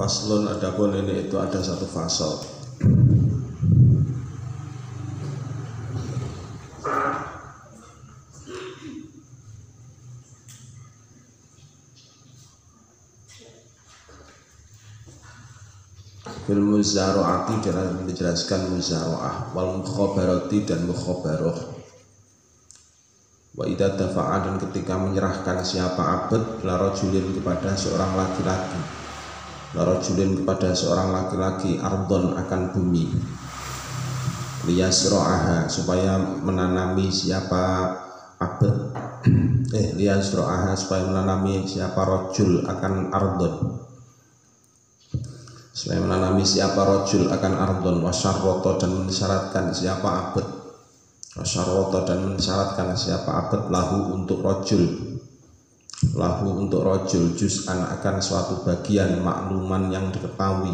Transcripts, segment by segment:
Faslun, adapun ini itu ada satu fasal. Fil muzara'ati, dalam menjelaskan muzara'ah, wal mukhabarati dan mukhabarah. Wa idza dafa'a, dan ketika menyerahkan siapa abd la rajulin kepada seorang laki-laki, la rajulin kepada seorang laki-laki, ardon akan bumi, liyasra'aha supaya menanami siapa abd liyasra'aha supaya menanami siapa rajul akan ardon, supaya menanami siapa rajul akan ardon, wasyarrata, dan mensyaratkan siapa abd, wasyarrata, dan mensyaratkan siapa abd lahu untuk rajul, lahu untuk rajul, juz'an akan suatu bagian, makluman yang diketahui,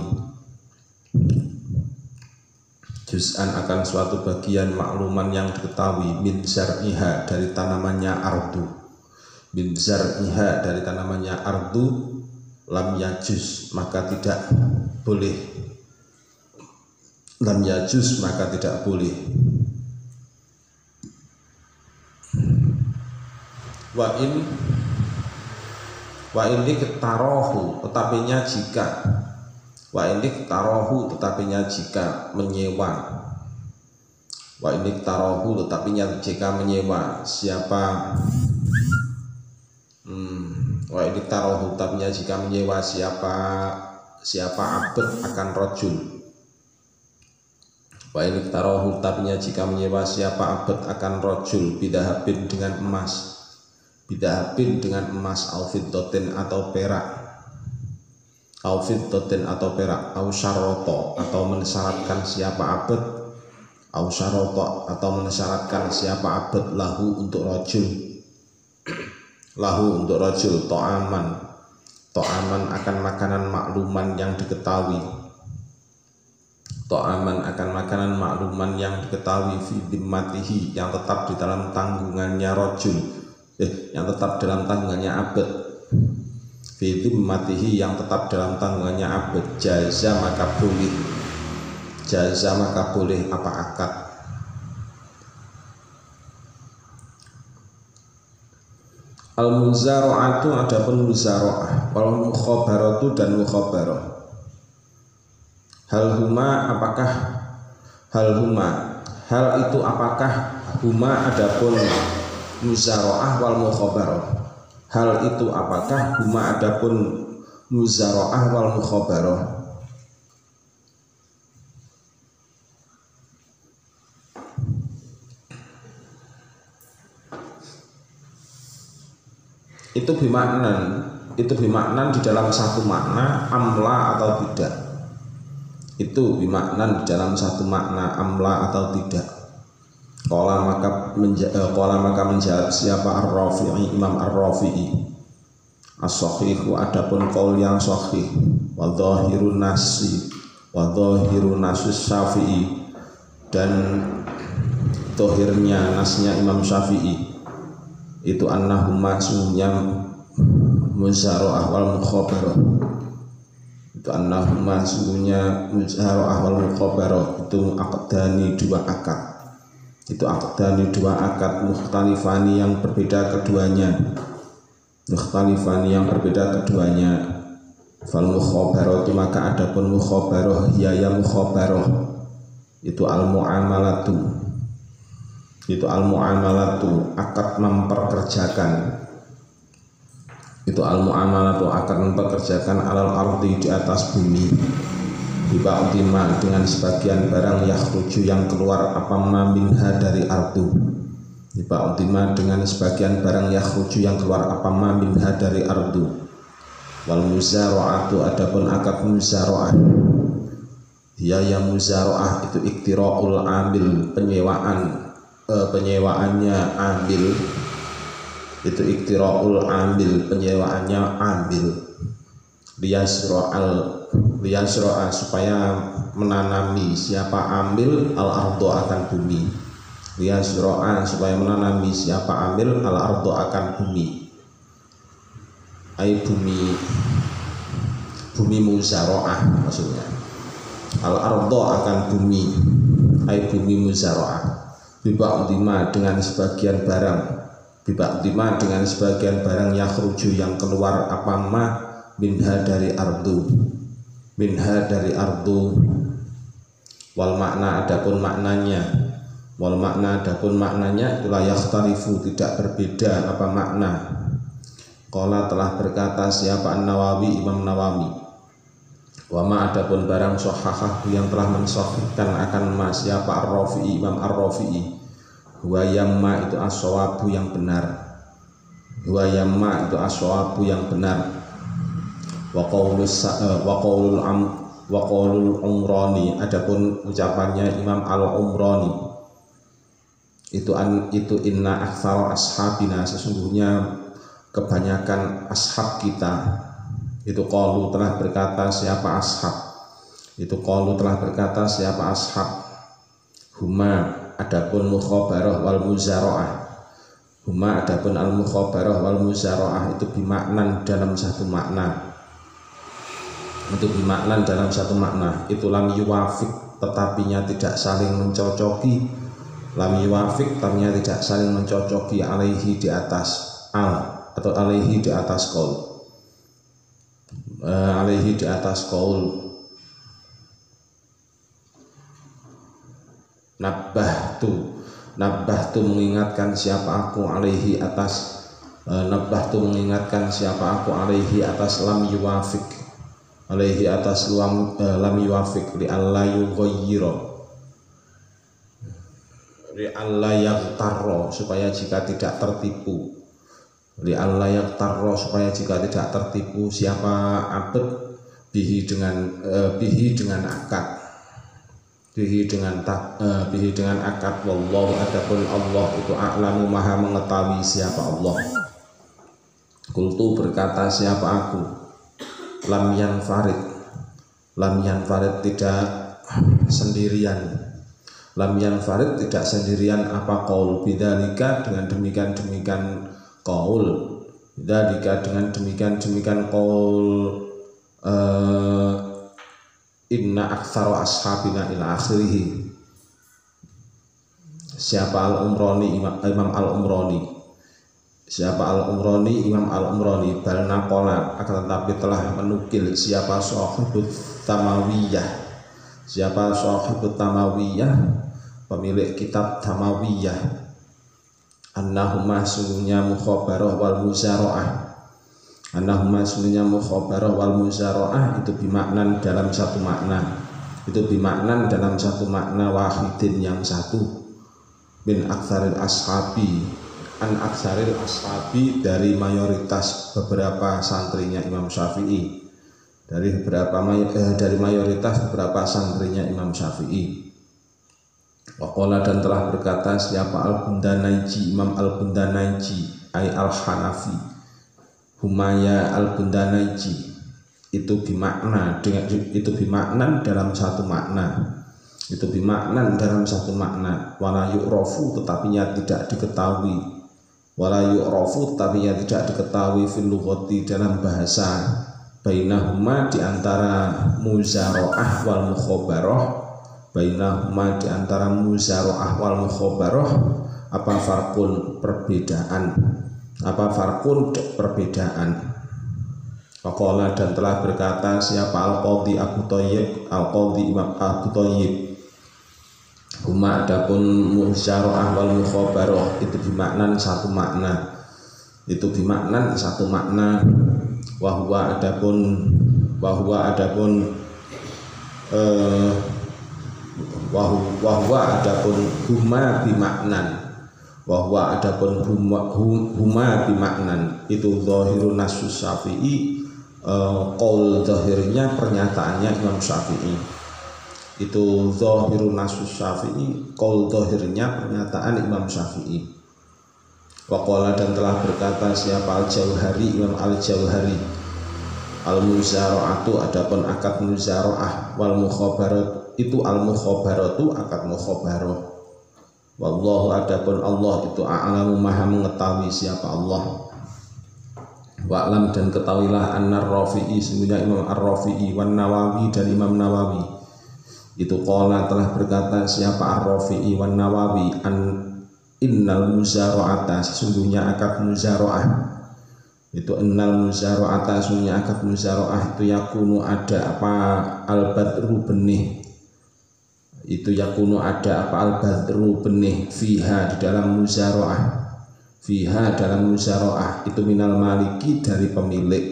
juz'an akan suatu bagian, makluman yang diketahui, min zar'iha, dari tanamannya ardu, min zar'iha, dari tanamannya ardu, lam yajuz, maka tidak boleh, lam yajuz, maka tidak boleh. Wa ini ketarohu, tetapinya jika, wa ini ketarohu, tetapinya jika menyewa, wa ini ketarohu, tetapinya jika menyewa siapa wa ini ketarohu, tetapinya jika menyewa siapa abd akan rajul, wa ini ketarohu, tetapinya jika menyewa siapa abd akan rajul, bidahabin, dengan emas, bidahabin, dengan emas, au fiddatin, atau perak, au fiddatin, atau perak, au syarrata, atau mensyaratkan siapa abd, au syarrata, atau mensyaratkan siapa abd lahu untuk rajul, lahu untuk rajul, to'aman, to'aman akan makanan makluman yang diketahui, to'aman akan makanan makluman yang diketahui, fi dimmatihi, yang tetap di dalam tanggungannya rajul, yang tetap dalam tanggungannya abd, fi dimmatihi, yang tetap dalam tanggungannya abd, jaza maka boleh, jaza maka boleh apa akad. Al muzara'atu, adapun muzara'ah, wal mukhabaratu, dan mukhabarah. Hal huma, apakah hal huma, hal itu apakah huma, adapun muzara'ah wal mukhabarah, hal itu apakah huma, adapun muzara'ah wal mukhabarah. Itu bimaknan di dalam satu makna, amla atau tidak. Itu bimaknan di dalam satu makna, amla atau tidak. Qala maka menjawab siapa Ar-Rafi'i, Imam Ar-Rafi'i, as-sahihu, adapun qaul yang sahih, wa dhahirun nasi, wa dhahirun nasus Syafi'i, dan dohirnya nasnya Imam Syafi'i itu annahuma, sungguhnya muzara'ah wal mukhabarah, itu annahuma, sungguhnya muzara'ah wal mukhabarah itu aqdani, dua akad, itu aqdani, dua akad, mukhtalifani, yang berbeda keduanya, mukhtalifani, yang berbeda keduanya. Fal mukhabaratu, maka adapun mukhabarah, ya mukhabarah itu al muamalatu, itu al muamalatu, akad memperkerjakan, itu al muamalatu, akad memperkerjakan, alal ardi, di atas bumi, biba utima, dengan sebagian barang, yakhruju, yang keluar, apa minha, dari ardu, biba utima, dengan sebagian barang, yakhruju, yang keluar, apa minha, dari ardu. Wal muzara'atu, adapun akad muzara'ah, ya muzara'ah itu iktira'ul amil, penyewaannya amil, itu iktira'ul amil, penyewaannya amil, liyasro'a, supaya menanami siapa amil, al ardo, akan bumi, liyasro'a, supaya menanami siapa amil, al ardo, akan bumi, ai bumi, bumi muzara'ah maksudnya. Al-ardo akan bumi, ai bumi muzara'ah. Biba'dima dengan sebagian barang, biba'dima dengan sebagian barang yakhruju yang keluar apa ma minha dari ardu, minha dari ardu. Wal makna adapun maknanya, wal makna adapun maknanya itulah yakhtarifu tidak berbeda apa makna. Qala telah berkata siapa An-Nawawi Imam Nawawi, wa ma adapun barang sahahah yang telah mensahihkan akan ma siapa Ar-Rafi'i Imam Ar-Rafi'i, wa yamma itu as-shawabu yang benar, wa yamma itu as-shawabu yang benar. Wa qaulul Umrani adapun ucapannya Imam Al-Umrani itu inna aktsara ashabina sesungguhnya kebanyakan ashab kita itu qalu telah berkata siapa ashab, itu qalu telah berkata siapa ashab, huma adapun mukhabarah wal muzara'ah, huma adapun al mukhabarah wal muzara'ah itu bimaknan dalam satu makna, itu bimaknan dalam satu makna. Itu lam yuwafiq tetapinya tidak saling mencocoki, lam yuwafiq tetapinya tidak saling mencocoki alaihi di atas al atau alaihi di atas qaul, alaihi di atas qaul. Nabbahtu mengingatkan siapa aku alaihi atas, nabbahtu mengingatkan siapa aku alaihi atas lam yuwafiq, alaihi atas lam yuwafiq li alla yughayyira, li alla yaghtarra supaya jika tidak tertipu, li alla yaghtarra supaya jika tidak tertipu siapa abd bihi dengan akad, bihi dengan akad. Wallahu adapun Allah itu a'lamu maha mengetahui siapa Allah. Qultu berkata siapa aku, lam yanfarid tidak sendirian, lam yanfarid tidak sendirian apa qaul bidzalika dengan demikian qaul, bidzalika dengan demikian qaul inna aktsara ashabina ila akhirih. Siapa Al-Umrani Imam Al-Umrani, siapa Al-Umrani Imam Al-Umrani bal naqala akan tetapi telah menukil siapa Shahibut Tamawiyah, siapa Shahibut Tamawiyah pemilik kitab Tamawiyah, annahuma sungguhnya mukhabarah wal muzara'ah, annahuma sungguhnya mukhabarah wal muzara'ah itu bimaknan dalam satu makna, itu bimaknan dalam satu makna wahidin yang satu, bin aktsaril ashabi an aktsaril ashabi dari mayoritas beberapa santrinya Imam Syafi'i, dari mayoritas beberapa santrinya Imam Syafi'i. Waqala dan telah berkata siapa Al-Bundanaiji Imam Al-Bundanaiji ai Al-Hanafi, Humaya Al-Bundanaiji itu bimakna dengan itu bimaknan dalam satu makna, itu bimaknan dalam satu makna. Wala yu'rafu tetapinya tidak diketahui, wala yu'rafu tetapinya tidak diketahui fil lughati dalam bahasa, bainahuma di antara muzara'ah wal mukhabarah, bainahuma di antara muzara'ah wal mukhabarah apa farqun perbedaan, apa farqun perbedaan. Faqala dan telah berkata siapa Al-Qadhi Abu Thayyib, Al-Qadhi Imam Abu Thayyib, huma adapun muzara'ah wal mukhabarah itu bimaknan satu makna, itu bimaknan satu makna. Wahwa adapun huma bimaknan, wahwa adapun huma bimaknan itu zahirun nasus Syafi'i, qaul zahirnya pernyataannya Imam Syafi'i, itu zahirun nasus Syafi'i, qaul zahirnya pernyataan Imam Syafi'i. Waqala dan telah berkata siapa Al-Jauhari Imam Al-Jauhari, al-muzara'atu adapun akad muzara'ah wal mukhabarat itu al-mukhabaratu akad mukhabarah. Wallahu adapun Allah itu a'lamu maha mengetahui siapa Allah, Wa'lam dan ketahuilah anna Rafi'i sesungguhnya Imam Ar-Rafi'i wan Nawawi dan Imam Nawawi itu qala telah berkata siapa Ar-Rafi'i wan Nawawi innal muzara'ata sesungguhnya akad muzara'ah itu innal muzara'ata sesungguhnya akad muzara'ah itu yakunu ada apa al-badru benih itu yakunu ada apa al-badru benih fiha di dalam muzara'ah fiha dalam muzara'ah itu minal maliki dari pemilik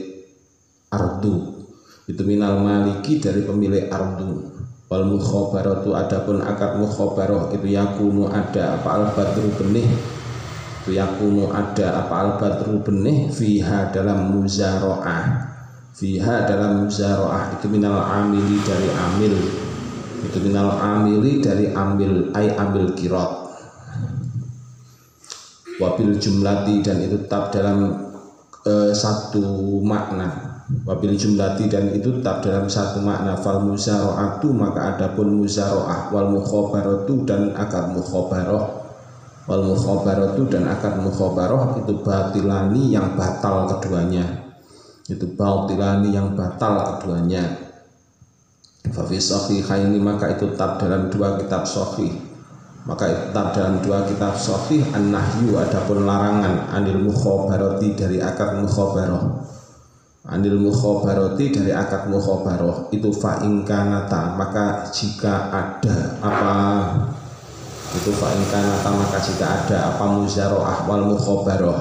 ardu itu minal maliki dari pemilik ardu wal mukhabaratu adapun akad mukhabarah itu yakunu ada apa al badru benih itu yakunu ada apa al badru benih fiha dalam muzara'ah fiha dalam muzara'ah itu minal amili dari amil itu minal amili dari ambil ay ambil kirat wabil jumlati dan itu tetap dalam satu makna wabil jumlati dan itu tetap dalam satu makna fal muzara'atu maka adapun muzara'ah wal mukhabaratu dan akad mukhabarah wal mukhabaratu dan akad mukhabarah itu batilani yang batal keduanya itu batilani yang batal keduanya fa fi sahihaini maka itu tetap dalam dua kitab sahih maka tetap dalam dua kitab sahih an-nahyu adapun larangan anil mukhabarati dari akad mukhabarah anil mukhabarati dari akad mukhabarah itu fa in kanata maka jika ada apa itu fa in kanata maka jika ada apa muzara'ah wal mukhabarah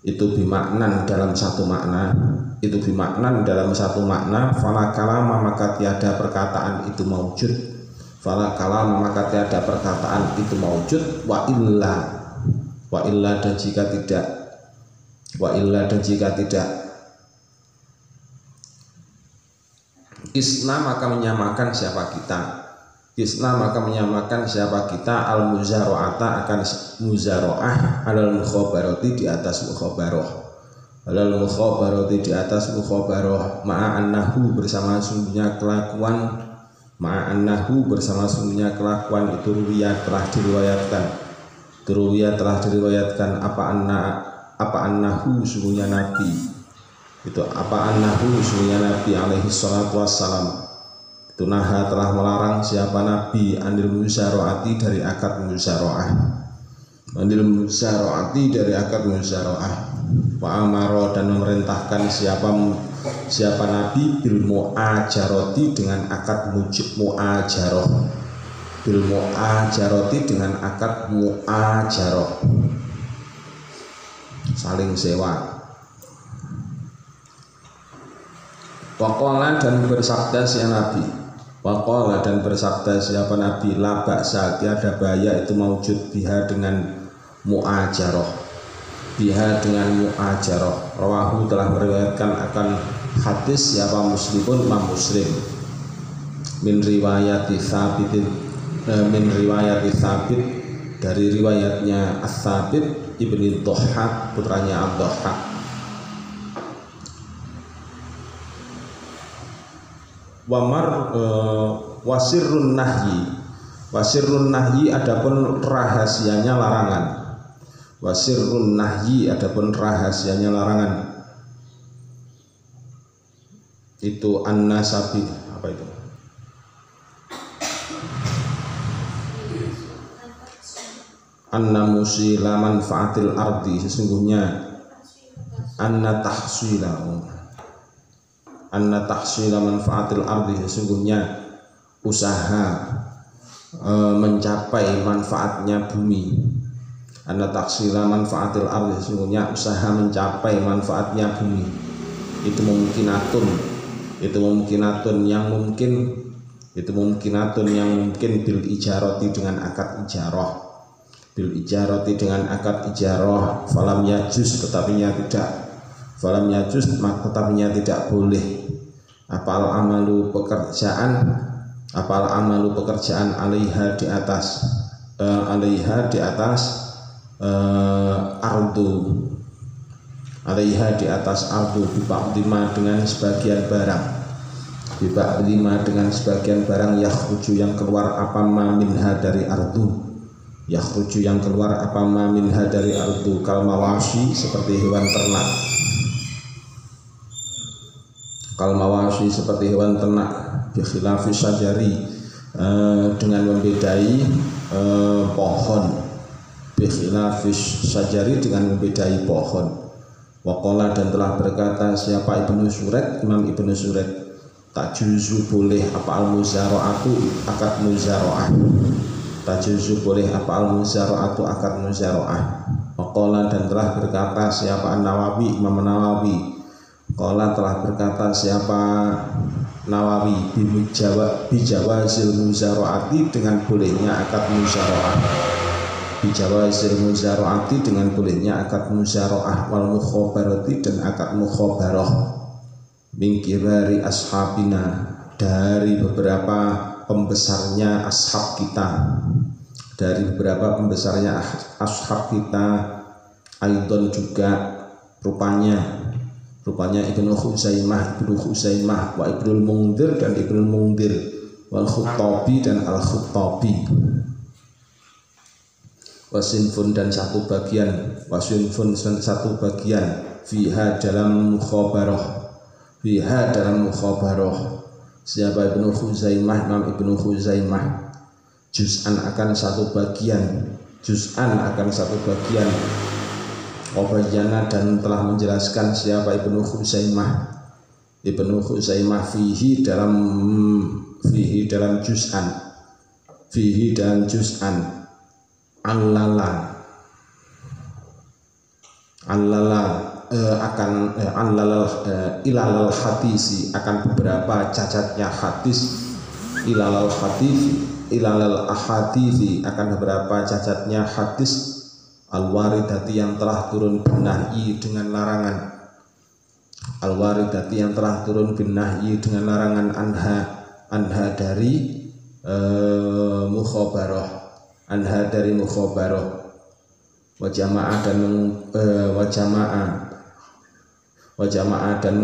itu bimaknan dalam satu makna itu bimaknan dalam satu makna fala kalama maka tiada perkataan itu maujud fala kalam maka tiada perkataan itu maujud wa illa dan jika tidak isna maka menyamakan siapa kita al muzara'ata akan muzara'ah alal mukhabarati di atas mukhabarah alal mukhabarati di atas mukhabarah ma'annahu bersama sungguhnya kelakuan ma'annahu bersama sungguhnya kelakuan itu ruwiyah telah diriwayatkan apa annahu sungguhnya nabi itu apa annahu sungguhnya nabi alaihi salatu wassalam itu naha telah melarang siapa nabi anil muzara'ati dari akad muzara'ah anil muzara'ati dari akad muzara'ah wa amara dan memerintahkan siapa nabi bil mu'ajarati dengan akad mu'ajarah bil mu'ajarati dengan akad mu'ajarah saling sewa waqala dan bersabda si nabi waqala dan bersabda siapa nabi la ba'sa tiada bahaya itu maujud biha dengan mu'ajarah rawahu telah meriwayatkan akan hadis siapa muslimun Imam Muslim min riwayati Tsabit dari riwayatnya Ats-Tsabit ibni Dhahhak putranya Ad-Dhahhak wasirrun nahyi adapun rahasianya larangan wasirrun nahyi adapun rahasianya larangan itu an-nasabi apa itu an-namusila manfaatil ardi sesungguhnya anna tahsila manfaatil ardi sesungguhnya usaha mencapai manfaatnya bumi anna tahsila manfaatil ardi sesungguhnya usaha mencapai manfaatnya bumi itu mungkinatun yang mungkin bil ijarati dengan akad ijarah falam yajuz tetapinya tidak boleh apal amalu pekerjaan alaiha di atas ardu biba'dima dengan sebagian barang yakhruju yang keluar apa ma minha dari ardu kal mawashi seperti hewan ternak Kal mawasi seperti hewan ternak, bi khilafis syajari dengan membedai pohon, bi khilafis syajari dengan membedai pohon. Waqala dan telah berkata siapa Ibnu Suret, Imam Ibnu Suret, tak juzu boleh apa al-muzara'atu akad muzara'ah, tak juzu boleh apa al-muzara'atu akad muzara'ah. Waqala dan telah berkata siapa An-Nawawi, Imam Nawawi, qala telah berkata siapa Nawawi, bijawazil muzara'ati dengan bolehnya akad muzara'ah, bijawazil muzara'ati dengan bolehnya akad muzara'ah, wal mukhabarati dan akad mukhabarah, min kibari ashabina dari beberapa pembesarnya ashab kita, dari beberapa pembesarnya ashab kita, aidon juga rupanya Ibnu Khuzaimah wa Ibnul Mungdir dan Ibnul Mungdir, wal Khuttabi dan Al Khuttabi, wasinfun dan satu bagian, wasinfun dan satu bagian, fiha dalam mukhabarah, fiha dalam mukhabarah siapa Ibnu Khuzaimah, Imam Ibnu Khuzaimah, juz'an akan satu bagian, juz'an akan satu bagian, wabayana dan telah menjelaskan siapa Ibnu Khuzaimah, Ibnu Khuzaimah fihi dalam juz'an, fihi dalam juz'an, allala akan ilalal hadisi akan beberapa cacatnya hadis, ilalal ahadisi akan beberapa cacatnya hadis, al-waridati yang telah turun binahyi dengan larangan, al-waridati yang telah turun binahyi dengan larangan, anha dari mukhabarah, anha dari mukhabarah, wa jamaah dan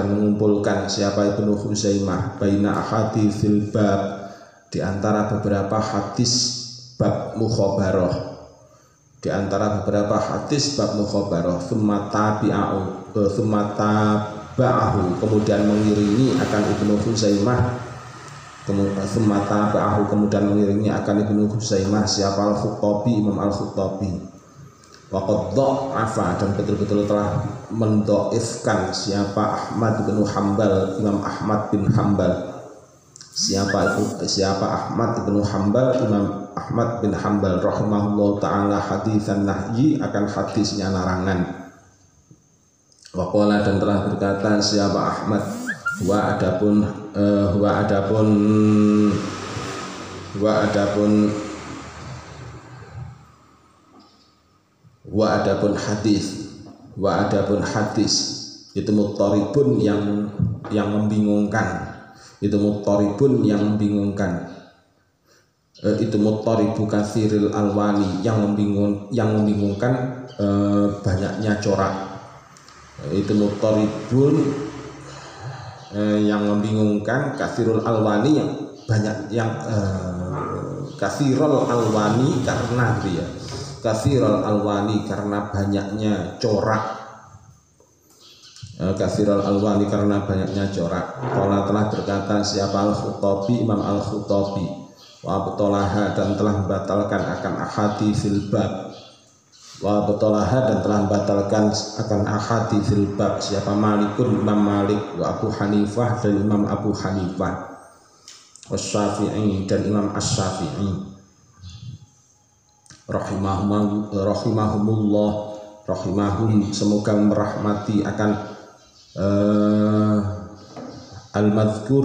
mengumpulkan siapa Ibnu Khuzaimah baina ahaditsil bab di antara beberapa hadis bab mukhabarah, di antara beberapa hadis bab mukhabarah, tsumma tabi'ahu kemudian mengiringi akan Ibnu Khuzaimah, kemudian mengiringi akan Ibnu Khuzaimah siapa Al-Khuttabi, Imam Al-Khuttabi, waqad dha'afa dan betul-betul telah mendoifkan siapa Ahmad bin Hambal, Imam Ahmad bin Hambal, siapa Ahmad bin Hambal, Imam Ahmad bin Hambal rahimahullah ta'ala, haditsan nahyi akan hadisnya larangan. Waqala dan telah berkata siapa Ahmad, wa adapun hadis itu muttaribun yang membingungkan, itu muttaribun yang membingungkan, itu muttaribu katsiril alwani yang membingungkan banyaknya corak, itu muttaribun yang membingungkan, katsirul alwani yang banyak, yang katsirul alwani karena dia katsirul alwani karena banyaknya corak, katsirul alwani karena banyaknya corak. Qala telah berkata siapa Al-Khuttabi, Imam Al-Khuttabi, wa abtalaha dan telah membatalkan akan ahaditsil bab, wa abtalaha dan telah membatalkan akan ahaditsil bab siapa Malikun, Imam Malik, wa Abu Hanifah dan Imam Abu Hanifah, Wasyafi'i dan Imam Asy-Syafi'i rahimahumullah, rahimahum semoga merahmati akan al-madhkur,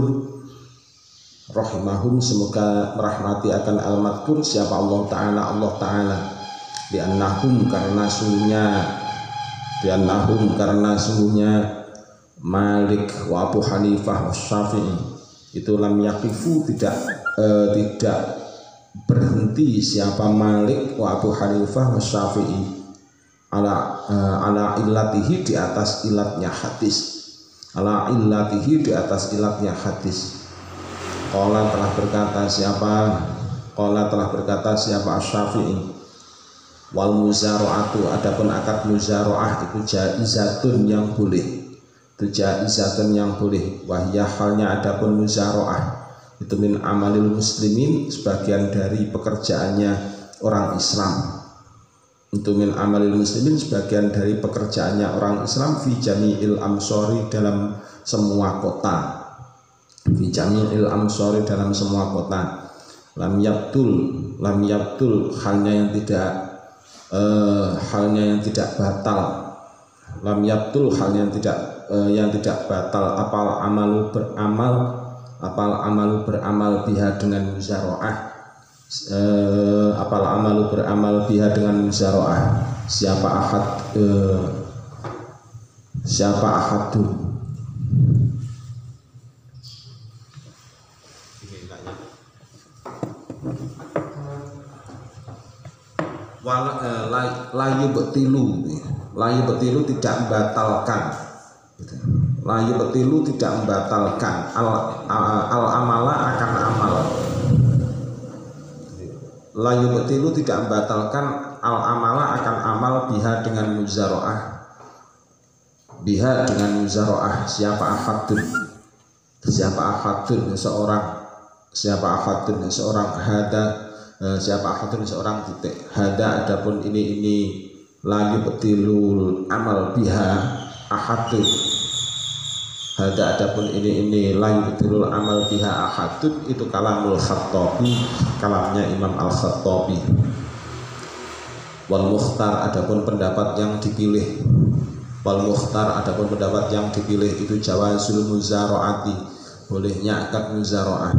rahimahum semoga merahmati akan al-madhkur siapa Allah Ta'ala, li'annahum karena sungguhnya Malik wa Abu Hanifah wa Syafi'i itu lam yaqifu tidak berhenti siapa Malik wa Abu Hanifah wa Syafi'i ala illatihi di atas ilatnya hadis, ala illatihi di atas ilatnya hadis. Qala telah berkata siapa Asy-Syafi'i, wal muzara'atu adapun akad muzara'ah itu jaizatun yang boleh, itu jaizatun yang boleh. Wahya halnya adapun muzaraah itu min amalil muslimin, sebagian dari pekerjaannya orang Islam. Itu min amalil muslimin, sebagian dari pekerjaannya orang Islam, fi jami'il amsori, dalam semua kota. Fi jami'il amsori, dalam semua kota. Lam yabtul halnya yang tidak batal. Lam yabtul halnya yang tidak batal apal amalu beramal biha dengan muzaraah. Apal amalu beramal biha dengan muzaraah. Siapa ahadun layu betilu tidak membatalkan, layu betilu tidak membatalkan al amala akan amal. Layu betilu tidak membatalkan al amala akan amal biha dengan muzaraah. Biha dengan muzaraah. Siapa ahadun seorang hada. Siapa ahadun seorang titik. Hada adapun ini layu betilul amal biha ahadun. Hada adapun ini layu betilul amal biha ahadun, itu kalamul Khattabi, kalamnya Imam Al-Khattabi. Wal mukhtar adapun pendapat yang dipilih. Wal mukhtar adapun pendapat yang dipilih itu jawazul muzaraati, bolehnya akad muzaraah.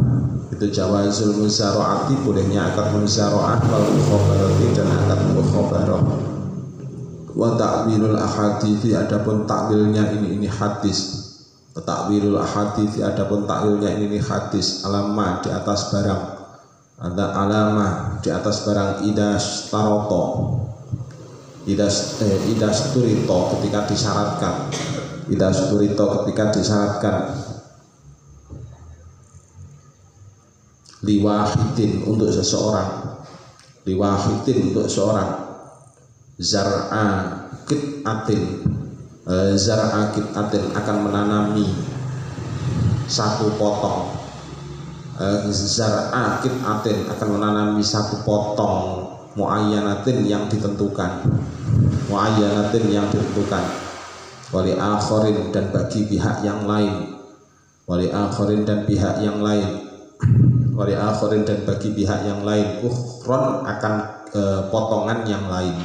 Itu jawazul muzaraati, bolehnya akad muzaraah. Wal mukhabarati, dan akad mukhabarah. Wa ta'wilul ahadithi, adapun takwilnya ini hadis. Takwilul ahadithi, adapun takwilnya ini hadis. Alama, di atas barang. Ada alama di atas barang. Idas taroto, idas turito, ketika disyaratkan. Idas turito, ketika disyaratkan. Liwahidin, untuk seseorang. Liwahidin, untuk seorang. Zar'a kit'atin, zar'a kit'atin, akan menanami satu potong. Zar'a kit'atin, akan menanami satu potong. Muayyanatin, yang ditentukan. Muayyanatin, yang ditentukan. Wali akhirin, dan bagi pihak yang lain. Wali akhirin, dan pihak yang lain. Wali akhirin, dan bagi pihak yang lain. Ukhron, akan potongan yang lain.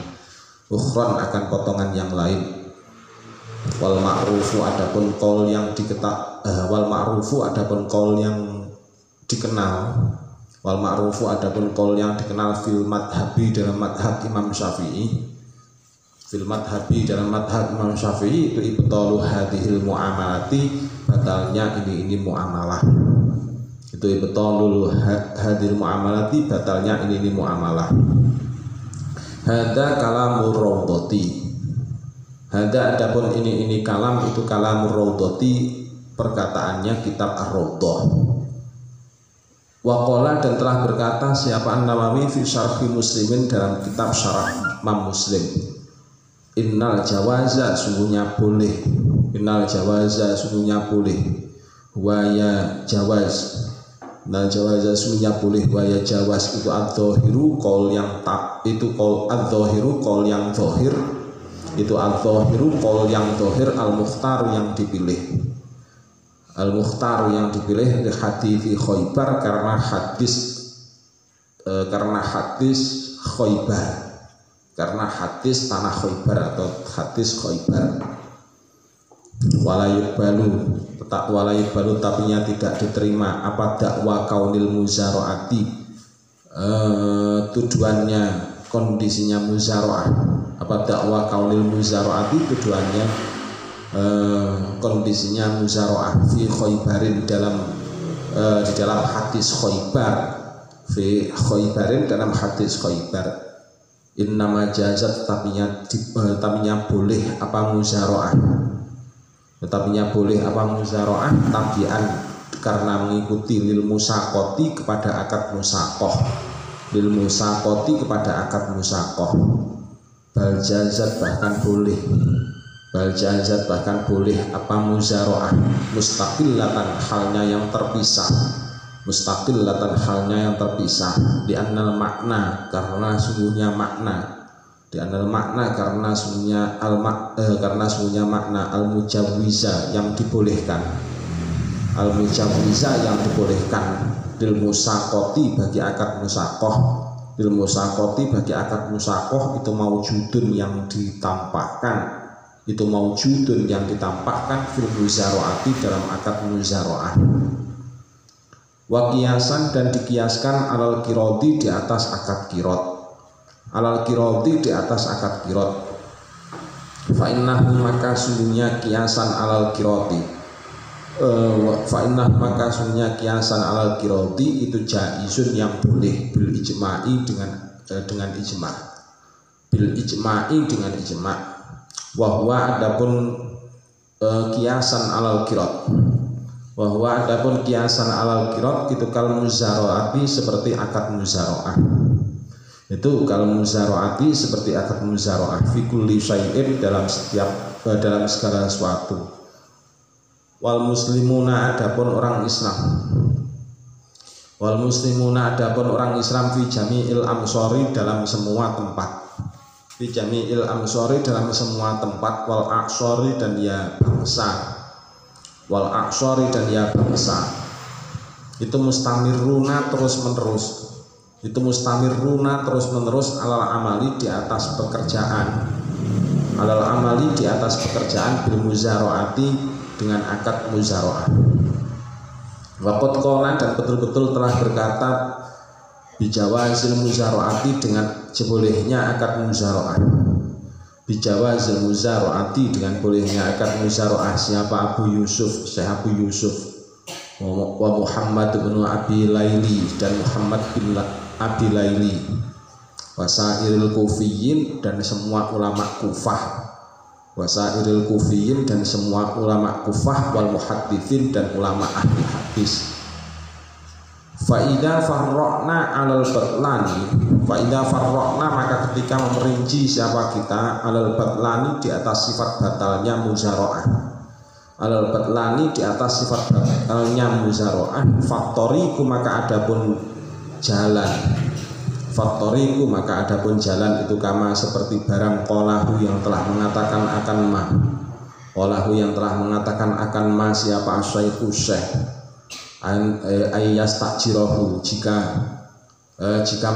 Ukhron, akan potongan yang lain. Wal ma'rufu, adapun qaul yang wal ma'rufu, adapun qaul yang dikenal. Wal ma'rufu, adapun qaul yang dikenal fil madhabi, dalam madhab Imam Syafi'i. Fil madhabi, dalam madhab Imam Syafi'i, itu ibtalu hadhil muamalati, batalnya ini muamalah. Itu ibtalul hadhil muamalati, batalnya ini muamalah. Hada kalamur raudhati. Hada adapun ini kalam, itu kalamur raudhati, perkataannya kitab Ar-Raudhah. Waqala, dan telah berkata siapa An-Nawawi fi syarhi Muslimin, dalam kitab syarah Imam Muslim. Innal jawaza, sungguhnya boleh. Innal jawaza, sungguhnya boleh. Wa ya jawaz. Nah jawaza, sungguhnya boleh. Waya jawaz, itu adzohiru, qaul yang tak, itu qaul adzohiru, qaul yang zohir. Itu adzohiru, qaul yang zohir. Al-mukhtar, yang dipilih. Al-mukhtar, yang dipilih. Di hadithi Khaybar, karena hadis Khaybar, karena hadis tanah Khaybar atau hadis Khaybar. Walayubalu, tapinya tidak diterima apa dakwa kaunil muzaraati, tujuannya kondisinya muzaraah. Apa dakwa kaunil muzaraati, tujuannya kondisinya muzaraah. Fi Khaybarin, di dalam hadis Khaybar. Fi Khaybarin, dalam hadis Khaybar. Innama jazat, tapinya boleh apa muzaraah. Tetapinya boleh apa muzaraah tabian, karena mengikuti lil musaqati, kepada akad musaqah. Lil musaqati, kepada akad musaqah. Bal jazat, bahkan boleh. bal jazat bahkan boleh apa muzaraah mustaqillatan halnya yang terpisah, mustaqillatan halnya yang terpisah, di annal makna karena sungguhnya makna, di annal makna karena sungguhnya karena sungguhnya makna al mujawwiza yang dibolehkan, al mujawwiza yang dibolehkan, lil musaqati bagi akad musaqah, lil musaqati bagi akad musaqah itu maujudun yang ditampakkan, itu maujudun yang ditampakkan fil muzaraati dalam akad muzaraah. Wa kiasan dan dikiaskan alal kirodi di atas akad kirot, alal kirodi di atas akad kirot. Fa innahu maka sungguhnya kiasan alal kiroti, fa innahu maka sungguhnya kiasan alal kiroti itu jaizun yang boleh bil ijma'i dengan ijma', bil ijma'i dengan ijma'. Wahwa adapun kiasan alal kirot, wahwa adapun kiasan alal kirot itu kal muzaraati seperti akad muzaraah, itu kal muzaraati seperti akad muzaraah fi kulli syai'in dalam dalam segala sesuatu. Wal muslimuna adapun orang Islam, wal muslimuna adapun orang Islam fi jami'il amsori dalam semua tempat, fi jami'il amsori dalam semua tempat, wal aksori dan ya bangsa, wal aksori dan ya bangsa, itu mustamiruna terus menerus, itu mustamiruna terus menerus alal amali di atas pekerjaan, alal amali di atas pekerjaan bil muzaraati dengan akad muzaraah. Waqad qala dan betul-betul telah berkata bijawazil muzaraati dengan bolehnya akad muzaraah, bijawazil muzaraati dengan bolehnya akad muzaraah siapa Abu Yusuf, Syekh Abu Yusuf, wa Muhammad bin Abi Laili dan Muhammad bin Abi Laili, wasairil kufiyin dan semua ulama Kufah, wasairil kufiyin dan semua ulama Kufah, wal muhadditsin dan ulama ahli hadis. Fa'idha farrokna alal batlani, fa'idha farrokna maka ketika memperinci siapa kita alal batlani di atas sifat batalnya muzaraah, alal batlani di atas sifat batalnya muzaraah, faktoriku maka adapun jalan, faktoriku maka adapun jalan itu kama seperti barang qolahu yang telah mengatakan akan ma, qolahu yang telah mengatakan akan ma siapa asyaihu syekh ayas takjirohu jika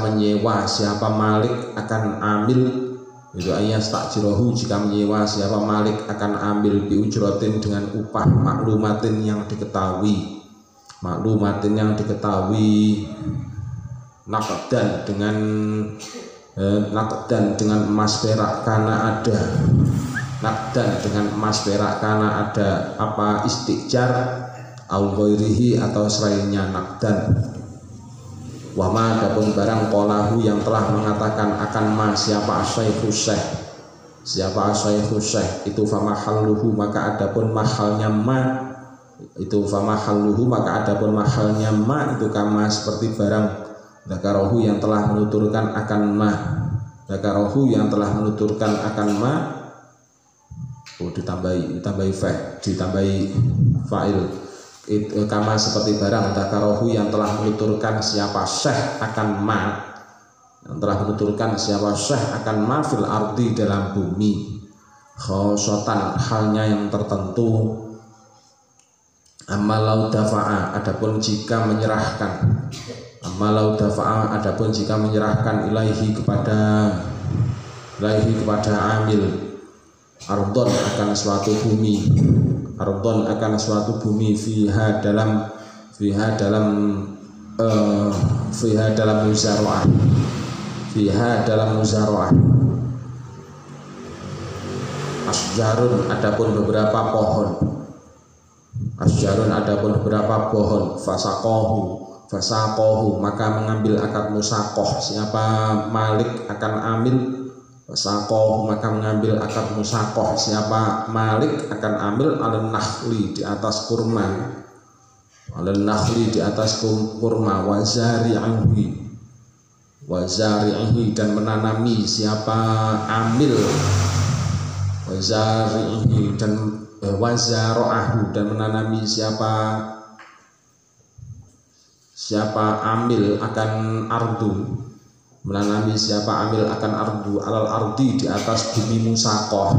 menyewa siapa malik akan ambil, itu ayas takjirohu jika menyewa siapa malik akan ambil biujrotin dengan upah maklumatin yang diketahui, maklumatin yang diketahui, nakdan dengan nakdan dengan emas perak karena ada, nakdan dengan emas perak karena ada apa istijar au ghairihi atau selainnya nakdan. Wa ma adapun barang qolahu yang telah mengatakan akan ma siapa asyaihu syekh, siapa asyaihu syekh itu famahalluhu maka adapun mahalnya ma, itu famahalluhu maka adapun mahalnya ma itu kama seperti barang dzakarahu yang telah menuturkan akan ma, dzakarahu yang telah menuturkan akan ma, ditambahi fa, ditambahi fa'il, kama seperti barang dzakarahu yang telah menuturkan siapa syekh akan ma, yang telah menuturkan siapa syekh akan ma fil ardi dalam bumi, khosotan halnya yang tertentu, amalau dafa'a adapun jika menyerahkan, amalau dafa'a adapun jika menyerahkan ilaihi kepada amil, ardon akan suatu bumi, ardon akan suatu bumi, fiha dalam muzaraah, fiha dalam muzaraah, asjarun adapun beberapa pohon, asjarun adapun beberapa pohon, fasaqahu maka mengambil akad musaqah siapa malik akan amil, fasaqahu maka mengambil akad musaqah siapa malik akan ambil alun nakhli di atas kurma, alun nakhli di atas kurma, wazari'ahi dan menanami siapa amil wazarihi dan wazara'ahu dan menanami siapa amil akan ardu, menanami siapa amil akan ardu, alal ardi di atas bumi musaqah,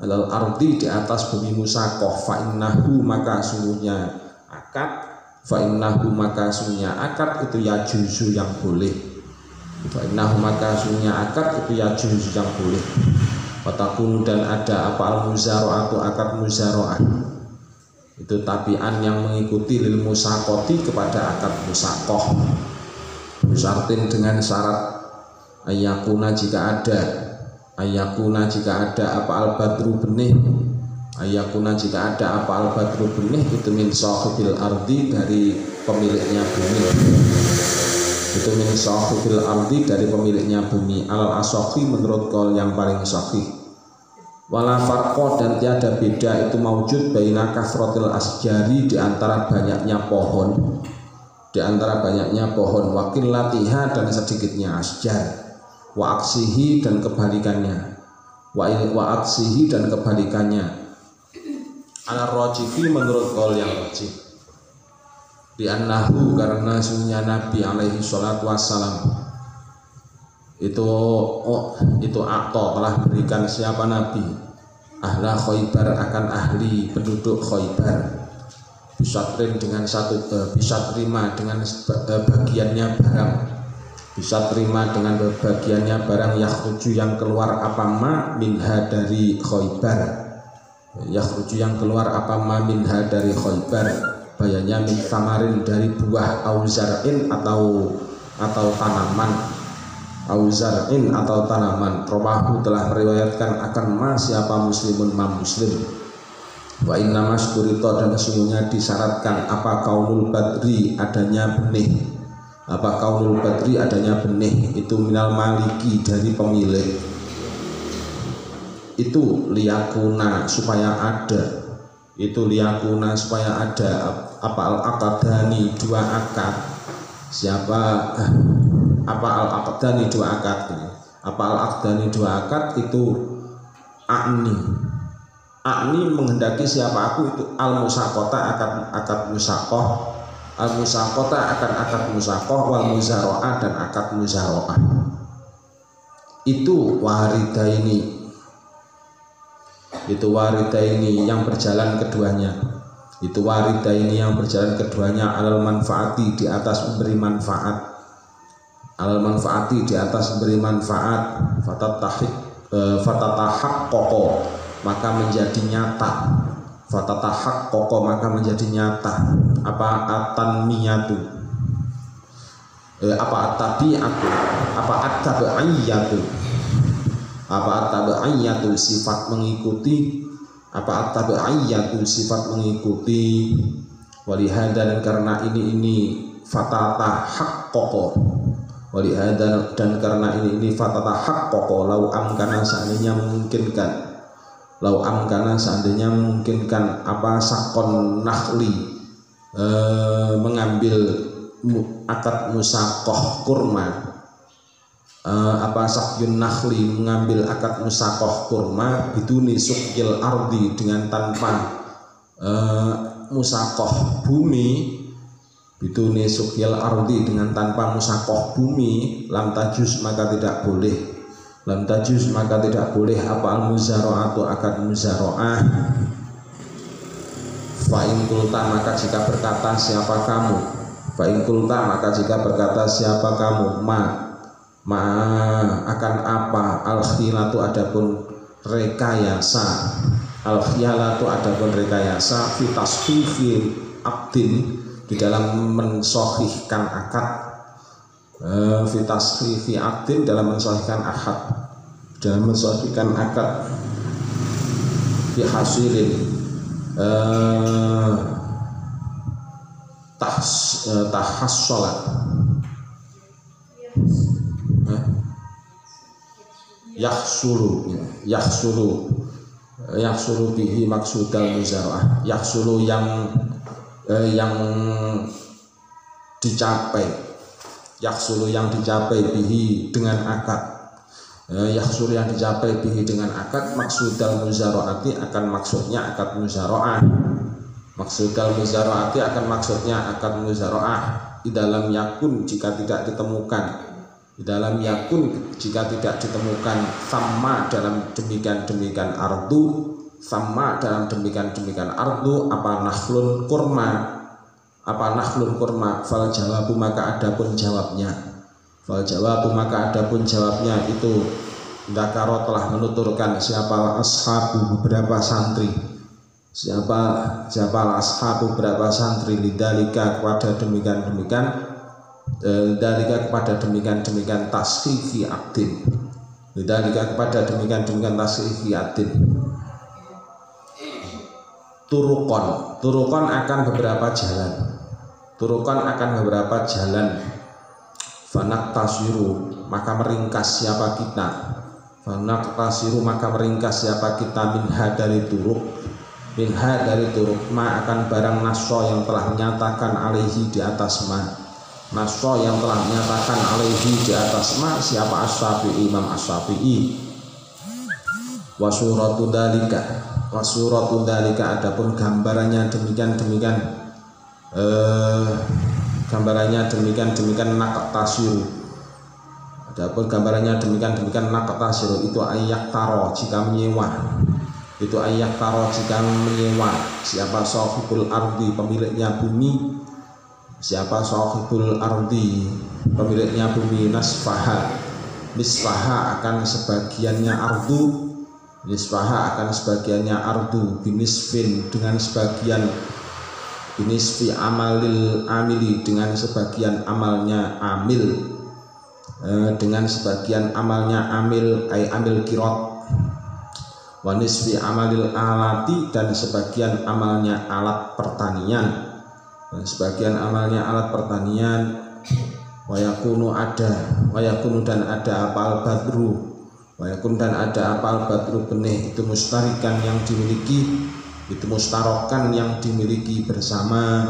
alal ardi di atas bumi musaqah, fa innahu maka sungguhnya akad, fa innahu maka sungguhnya akad itu ya juzu yang boleh, fa innahu maka sungguhnya akad itu ya juzu yang boleh. Watakun dan ada apa al-muzara'atu akad muzara'ah itu tabi'an yang mengikuti lil musaqati kepada akad musaqah, bisartin dengan syarat ayakuna jika ada apa al-badru benih, ayakuna jika ada apa al-badru benih itu min sahibil ardi dari pemiliknya bumi, itu min sahibil ardi dari pemiliknya bumi, alal asaqi menurut qaul yang paling sahih. Wala farqa dan tiada beda itu maujud baina kasratil asjari di antara banyaknya pohon, wakil latiha dan sedikitnya asjar, wa aksihi dan kebalikannya, wa aksihi dan kebalikannya, ala rajifi menurut qaul yang rajih, di annahu karena sunnah Nabi alaihi salatu wassalam itu akto telah berikan siapa Nabi ahla Khaybar akan ahli penduduk Khaybar bisatrin dengan satu bisa terima dengan bagiannya barang, bisa terima dengan bagiannya barang yakhruju yang keluar apa ma minha dari Khaybar, yakhruju yang keluar apa ma minha dari Khaybar, bayanya min samarin dari buah auzarin atau tanaman, auzar'in atau tanaman. Rawahu telah meriwayatkan akan ma siapa muslimun ma muslim. Wa inna maskurito dan sesungguhnya disyaratkan apa kaunul badri adanya benih, apa kaunul badri adanya benih itu minal maliki dari pemilik, itu liyakuna supaya ada, itu liyakuna supaya ada apa al akadani dua akad, siapa apa al-aqdani dua akad, apa al-aqdani dua akad itu akni menghendaki siapa aku itu al-musaqata akad musaqah, al-musaqata akan akad musaqah, wal muzara'ah dan akad muzara'ah itu waridaini yang berjalan keduanya, itu waridaini yang berjalan keduanya alal manfaati di atas memberi manfaat, alal manfaati di atas memberi manfaat, fatatahaqqaqa maka menjadi nyata, fatatahaqqaqa maka menjadi nyata apa at-tanmiyatu apa at-tabi'atu apa at-tabi'iyatu apa at-tabi'iyatu sifat mengikuti, apa at-tabi'iyatu sifat mengikuti, walihada dan karena ini fatatahaqqaqa, walihada dan karena ini fatatahaqqaqa lau amkana seandainya memungkinkan apa sakon nakhli mengambil akad musaqah kurma, apa sakyun nakhli mengambil akad musaqah kurma biduni suqil ardi dengan tanpa musaqah bumi, biduni suqil ardi dengan tanpa musaqah bumi, lam tajuz maka tidak boleh apa al muzara'atu akad muzara'ah. Fa in qulta maka jika berkata siapa kamu, fa in qulta maka jika berkata siapa kamu ma akan apa al khilatu adapun rekayasa, al khilatu adapun rekayasa fi tasfifi abdin di dalam mensohihkan akad, fi tasfifi abdin dalam mensohihkan akad, dalam mensohihkan akad fi hasilin tahassolat yaksulu bihi maksudal muzara'ah, yaksulu yang dicapai, yaksulu yang dicapai bihi dengan akad, yahsul yang dicapai bihi dengan akad, maksudal muzaraati akan maksudnya akad muzaraah, maksudal muzaraati akan maksudnya akad muzaraah. Di dalam yakun jika tidak ditemukan, di dalam yakun jika tidak ditemukan, sama dalam demikian ardu, sama dalam demikian ardu apa nakhlun kurma, fal jawabu maka adapun jawabnya, itu Dakaro telah menuturkan siapa ashabu beberapa santri, siapa ashabu beberapa santri lidalika kepada demikian tasfifi aktin, lidalika kepada demikian tasfifi aktin. Turukon akan beberapa jalan, fanak tasiru maka meringkas siapa kita, minha dari turuk ma akan barang nasro yang telah menyatakan alaihi di atas ma, siapa Asy-Syafi'i, Imam Asy-Syafi'i. Wasuratu dalika adapun gambarannya demikian naqtasiru, adapun gambarannya demikian naqtasiru itu ayak taro jika menyewa, siapa sahibul ardi pemiliknya bumi, nisfaha akan sebagiannya ardu, binisfin dengan sebagian, binisfi amalil amili dengan sebagian amalnya amil, ay amil kirot, wanisfi amalil alati dan sebagian amalnya alat pertanian, wayakunu dan ada apal badru, benih itu mustarikan yang dimiliki bersama,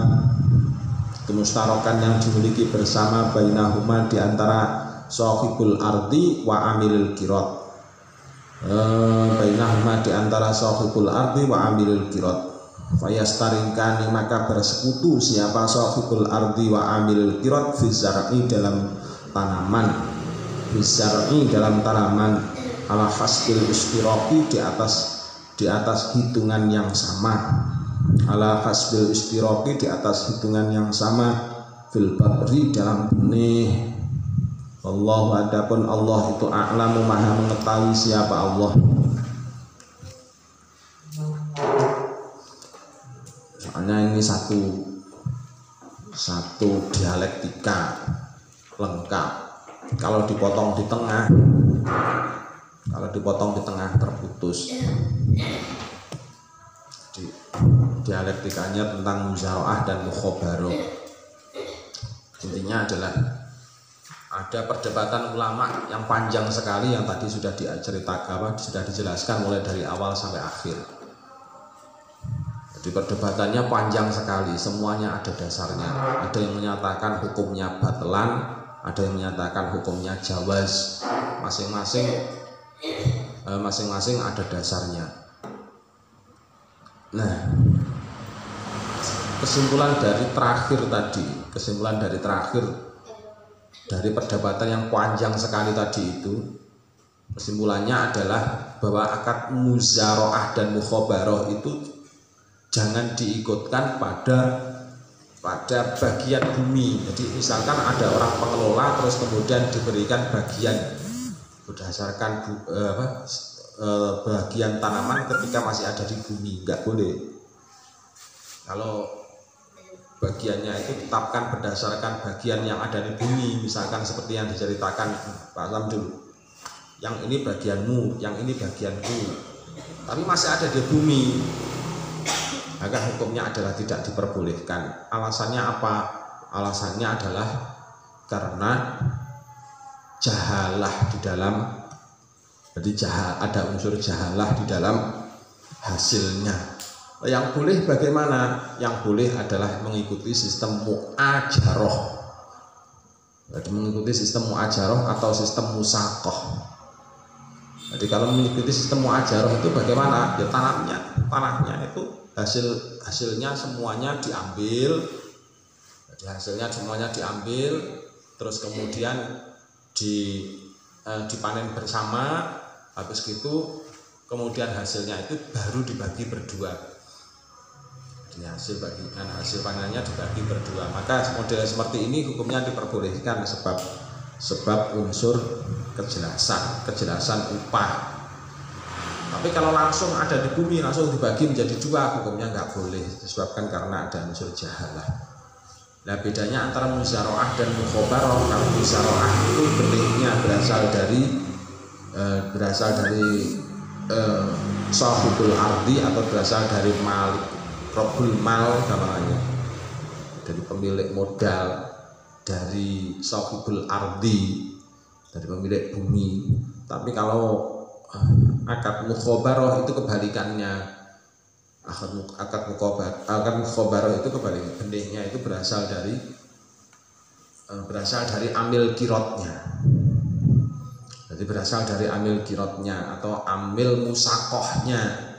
bainahuma di antara sahibul ardi wa amilil kirot, fayastaringkani maka bersekutu siapa sahibul ardi wa amilil kirot fi zar'i dalam tanaman, ala hasbil istiraqi di atas hitungan yang sama, fil badri dalam benih. Wallahu adapun Allah itu a'lamu maha mengetahui siapa Allah. Soalnya ini satu dialektika lengkap. Kalau dipotong di tengah terputus. Dialektikanya tentang muzaraah dan mukhabarah. Intinya adalah ada perdebatan ulama yang panjang sekali yang tadi sudah sudah dijelaskan mulai dari awal sampai akhir. Jadi perdebatannya panjang sekali, semuanya ada dasarnya. Ada yang menyatakan hukumnya batalan, ada yang menyatakan hukumnya jawaz. Masing-masing ada dasarnya. Nah, kesimpulan dari terakhir dari perdebatan yang panjang sekali tadi itu, kesimpulannya adalah bahwa akad muzaraah dan mukhabarah itu jangan diikutkan pada bagian bumi. Jadi misalkan ada orang pengelola terus kemudian diberikan bagian berdasarkan bagian tanaman ketika masih ada di bumi, nggak boleh. Kalau bagiannya itu tetapkan berdasarkan bagian yang ada di bumi, misalkan seperti yang diceritakan Pak Samdul, yang ini bagianmu, yang ini bagianku, tapi masih ada di bumi, maka hukumnya adalah tidak diperbolehkan. Alasannya apa? Alasannya adalah karena jahalah di dalam, jadi ada unsur jahalah di dalam hasilnya. Yang boleh bagaimana? Yang boleh adalah mengikuti sistem mu'ajaroh. Jadi mengikuti sistem mu'ajaroh atau sistem musaqoh. Jadi kalau mengikuti sistem muajarah itu bagaimana? Ya tanahnya itu hasilnya semuanya diambil. Jadi hasilnya semuanya diambil, terus kemudian dipanen bersama, habis gitu kemudian hasilnya itu baru dibagi berdua. Jadi hasil panennya dibagi berdua. Maka model seperti ini hukumnya diperbolehkan sebab unsur kejelasan upah. Tapi kalau langsung ada di bumi langsung dibagi menjadi dua, hukumnya nggak boleh, disebabkan karena ada unsur jahalah. Nah, bedanya antara muzaroah dan mukhobaroh. Kalau muzaroah itu benihnya berasal dari sahibul ardi atau berasal dari malik robul mal namanya, dari pemilik modal, dari sahibul ardi, dari pemilik bumi. Tapi kalau akad mukhobaroh itu kebalikannya. Akad mukhobaroh itu kebalikannya, benihnya itu berasal dari amil kirotnya. Jadi berasal dari amil kirotnya atau amil musakohnya.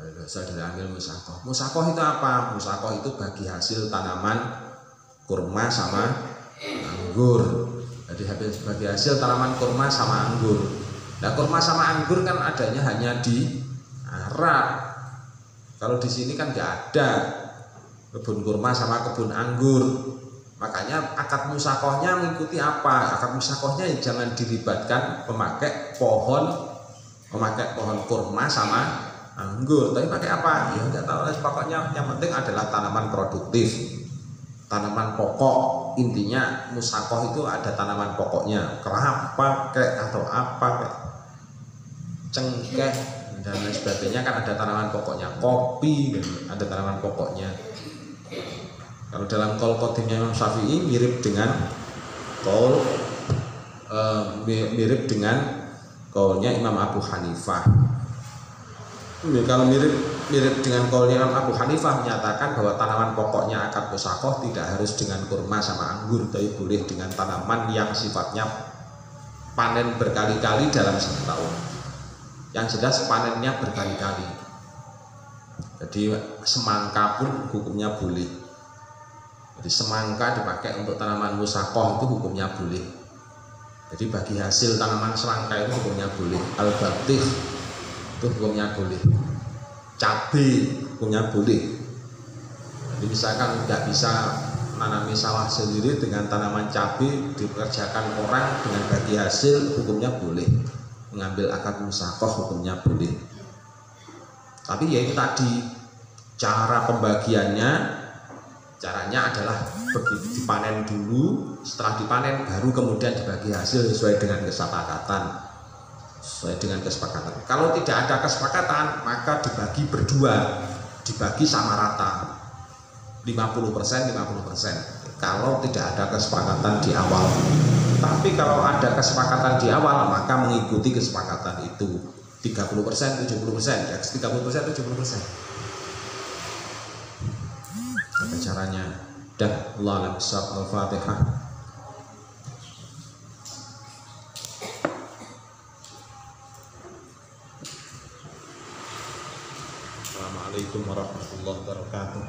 Berasal dari amil musakoh. Musakoh itu apa? Musakoh itu bagi hasil tanaman kurma sama anggur. Jadi bagi hasil tanaman kurma sama anggur. Nah, kurma sama anggur kan adanya hanya di Arab. Kalau di sini kan nggak ada kebun kurma sama kebun anggur. Makanya akad musakohnya mengikuti apa? Akad musakohnya jangan dilibatkan memakai pohon kurma sama anggur. Tapi pakai apa? Ya nggak tahu. Pokoknya yang penting adalah tanaman produktif, tanaman pokok. Intinya musakoh itu ada tanaman pokoknya, kelapa kayak atau apa kayak cengkeh dan lain sebagainya, kan ada tanaman pokoknya, kopi dan ada tanaman pokoknya. Kalau dalam qaul qadimnya Imam Syafi'i mirip dengan qaulnya Imam Abu Hanifah. Kalau mirip dengan qaulnya Imam Abu Hanifah menyatakan bahwa tanaman pokoknya akad musakoh tidak harus dengan kurma sama anggur, tapi boleh dengan tanaman yang sifatnya panen berkali-kali dalam satu tahun. Yang jelas panennya berkali-kali. Jadi semangka pun hukumnya boleh. Jadi semangka dipakai untuk tanaman musakoh itu hukumnya boleh. Jadi bagi hasil tanaman semangka itu hukumnya boleh. Al-batih itu hukumnya boleh. Cabai hukumnya boleh. Jadi misalkan nggak bisa menanami sawah sendiri dengan tanaman cabai, dikerjakan orang dengan bagi hasil, hukumnya boleh. Mengambil akad musakoh hukumnya boleh. Tapi ya itu tadi, cara pembagiannya, caranya adalah begitu dipanen dulu, setelah dipanen baru kemudian dibagi hasil sesuai dengan kesepakatan. Kalau tidak ada kesepakatan, maka dibagi berdua, dibagi sama rata, 50%. Kalau tidak ada kesepakatan di awal. Tapi kalau ada kesepakatan di awal, maka mengikuti kesepakatan itu 30%, 70%, 30%, 70%. Apa caranya? Dan Allah alam bissawab. Al-Fatihah. Assalamualaikum warahmatullahi wabarakatuh.